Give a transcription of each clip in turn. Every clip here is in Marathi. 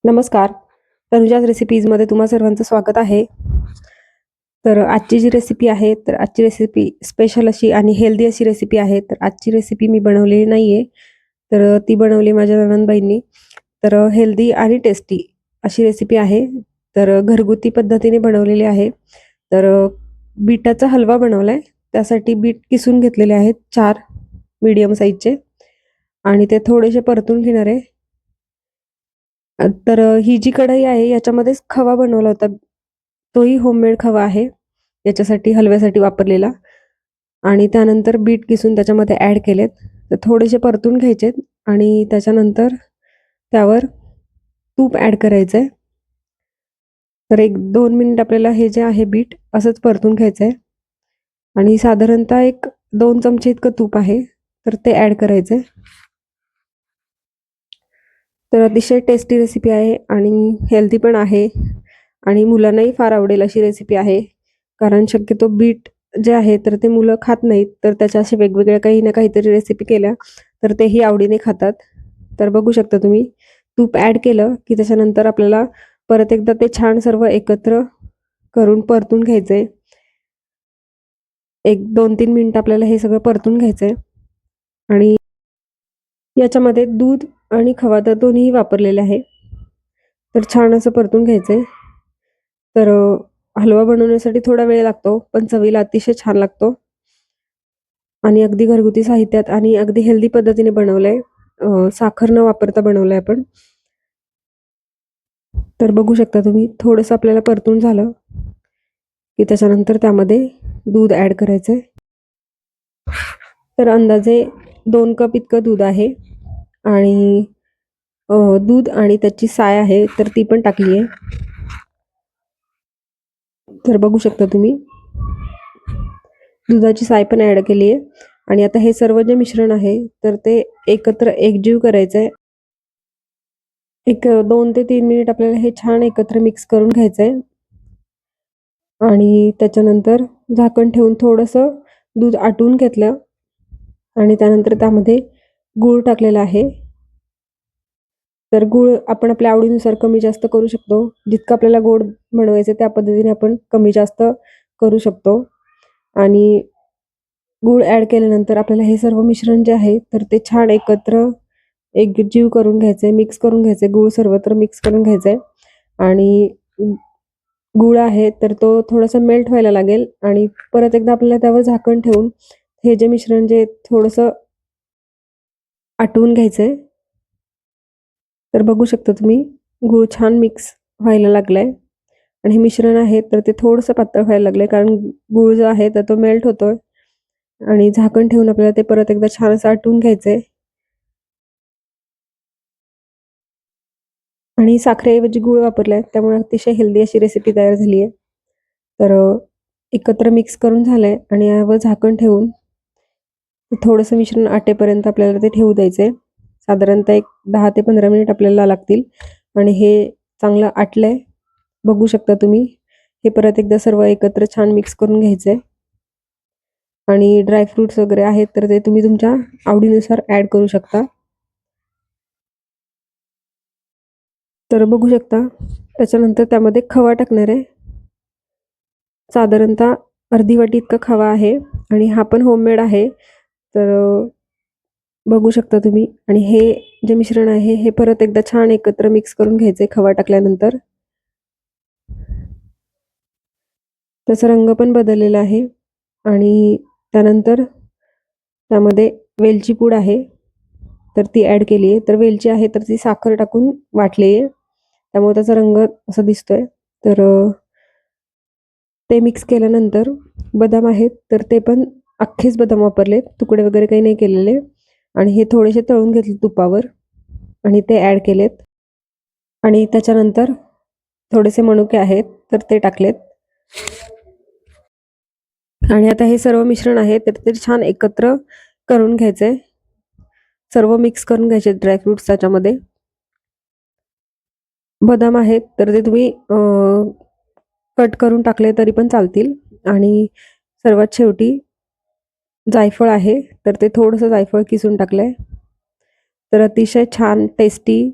नमस्कार. तनुजाज रेसिपीजमध्ये तुम्हा सर्वांचं स्वागत आहे. तर आजची जी रेसिपी आहे, तर आजची रेसिपी स्पेशल अशी आणि हेल्दी अशी रेसिपी आहे. तर आजची रेसिपी मी बनवलेली नाही आहे, तर ती बनवली माझ्या नणंदबाईंनी. तर हेल्दी आणि टेस्टी अशी रेसिपी आहे. तर घरगुती पद्धतीने बनवलेली आहे. तर बीटाचा हलवा बनवला आहे. त्यासाठी बीट किसून घेतलेले आहेत 4 मीडियम साईजचे आणि ते थोडेसे परतून घेणार आहे. तर ही जी कढई आहे याच्यामध्येच खवा बनवला होता. तोही होममेड खवा आहे. याच्यासाठी हलव्यासाठी वापरलेला आणि त्यानंतर बीट किसून त्याच्यामध्ये ॲड केलेत. तर थोडेसे परतून घ्यायचेत आणि त्याच्यानंतर त्यावर तूप ॲड करायचं आहे. तर 1-2 मिनिट आपल्याला हे जे आहे बीट असंच परतून घ्यायचं आहे आणि साधारणतः 1-2 चमचे इतकं तूप आहे, तर ते ॲड करायचं आहे. तर अतिशय टेस्टी रेसिपी आहे आणि हेल्दी पण आहे आणि मुलांनाही फार आवडेल अशी रेसिपी आहे. कारण शक्यतो बीट जे आहे तर ते मुलं खात नाहीत. तर त्याच्या अशा वेगवेगळ्या काही ना काहीतरी रेसिपी केल्या तर तेही आवडीने खातात. तर बघू शकता तुम्ही तूप ॲड केलं की त्याच्यानंतर आपल्याला परत एकदा ते छान सर्व एकत्र करून परतून घ्यायचं आहे. 1-2-3 मिनिटं आपल्याला हे सगळं परतून घ्यायचं आहे आणि याच्यामध्ये दूध आणि खवा तर दोन्हीही वापरलेले आहे. तर छान असं परतून घ्यायचं आहे. तर हलवा बनवण्यासाठी थोडा वेळ लागतो, पण चवीला अतिशय छान लागतो आणि अगदी घरगुती साहित्यात आणि अगदी हेल्दी पद्धतीने बनवलंय. साखर न वापरता बनवलंय आपण. तर बघू शकता तुम्ही थोडंसं आपल्याला परतून झालं की त्याच्यानंतर त्यामध्ये दूध ॲड करायचं आहे. तर अंदाजे 2 कप इतकं दूध आहे आणि दूध आणि त्याची साय आहे तर ती पण टाकली आहे. तर बघू शकता तुम्ही दुधाची साय पण ॲड केली आहे आणि आता हे सर्व जे मिश्रण आहे तर ते एकत्र एकजीव करायचं आहे. 2 ते 3 मिनिट आपल्याला हे छान एकत्र मिक्स करून घ्यायचं आहे आणि त्याच्यानंतर झाकण ठेवून थोडंसं दूध आटवून घेतलं आणि त्यानंतर त्यामध्ये गूळ टाकलेला आहे. तर गूळ आपण आपल्या आवडीनुसार कमी जास्त करू शकतो. जितकं आपल्याला गोड बनवायचं त्या पद्धतीने आपण कमी जास्त करू शकतो आणि गूळ ॲड केल्यानंतर आपल्याला हे सर्व मिश्रण जे आहे तर ते छान एकत्र एकजीव करून घ्यायचं मिक्स करून घ्यायचं गूळ सर्वत्र मिक्स करून घ्यायचं आहे आणि गूळ आहे तर तो थोडासा मेल्ट व्हायला लागेल आणि परत एकदा आपल्याला त्यावर झाकण ठेवून हे जे मिश्रण जे थोडंसं आटवून घ्यायचं तर बघू शकता तुम्ही गूळ छान मिक्स व्हायला लागलाय आणि हे मिश्रण आहे तर ते थोडंसं पातळ व्हायला लागलंय कारण गूळ जो आहे तर तो मेल्ट होतोय आणि झाकण ठेवून आपल्याला ते परत एकदा छान असं आटवून घ्यायचंय आणि साखरेऐवजी गूळ वापरलाय त्यामुळे अतिशय हेल्दी अशी रेसिपी तयार झाली आहे. तर एकत्र मिक्स करून झालंय आणि यावर झाकण ठेवून थोडंसं मिश्रण आटेपर्यंत आपल्याला ते ठेवू द्यायचंय. साधारणतः 10 ते 15 मिनिट आपल्याला लागतील आणि हे चांगलं आटलंय. बघू शकता तुम्ही. हे परत एकदा सर्व एकत्र छान मिक्स करून घ्यायचंय आणि ड्रायफ्रुट्स वगैरे आहेत तर ते तुम्ही तुमच्या आवडीनुसार ॲड करू शकता. तर बघू शकता त्याच्यानंतर त्यामध्ये खवा टाकणार आहे. साधारणतः अर्धी वाटी इतका खवा आहे आणि हा पण होममेड आहे. तर बघू शकता तुम्ही आणि हे जे मिश्रण आहे हे परत एकदा छान एकत्र मिक्स करून घ्यायचंय खवा टाकल्यानंतर. त्याचा रंग पण बदललेला आहे आणि त्यानंतर त्यामध्ये वेलची पूड आहे तर ती ॲड केली आहे. तर वेलची आहे तर ती साखर टाकून वाटली आहे त्यामुळे त्याचा रंग असा दिसतोय. तर ते मिक्स केल्यानंतर बदाम आहेत तर ते पण अख्खेच बदाम वापरलेत, तुकडे वगैरे काही नाही केलेले आणि हे थोडेसे तळून घेतले तुपावर आणि ते ॲड केलेत आणि त्याच्यानंतर थोडेसे मनुके आहेत तर ते टाकलेत आणि आता हे सर्व मिश्रण आहे तर ते छान एकत्र करून घ्यायचंय. सर्व मिक्स करून घ्यायचे ड्रायफ्रुट्स त्याच्यामध्ये. बदाम आहेत तर ते तुम्ही कट करून टाकले तरी पण चालतील आणि सर्वात शेवटी जायफळ आहे तर ते थोडंसं जायफळ किसून टाकलंय. तर अतिशय छान टेस्टी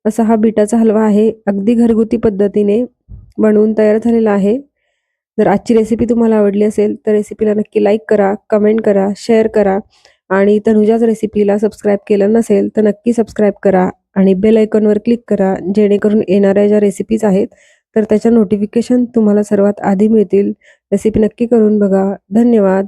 असा हा बीटाचा हलवा आहे. अगदी घरगुती पद्धतीने बनवून तयार झालेला आहे. जर आजची रेसिपी तुम्हाला आवडली असेल तर रेसिपीला नक्की लाईक करा, कमेंट करा, शेअर करा आणि तनुजाच रेसिपीला सबस्क्राईब केलं नसेल तर नक्की सबस्क्राईब करा आणि बेल आयकॉनवर क्लिक करा, जेणेकरून येणाऱ्या ज्या रेसिपीज आहेत तर त्याच्या नोटिफिकेशन तुम्हाला सर्वात आधी मिळतील. रेसिपी नक्की करून बघा. धन्यवाद.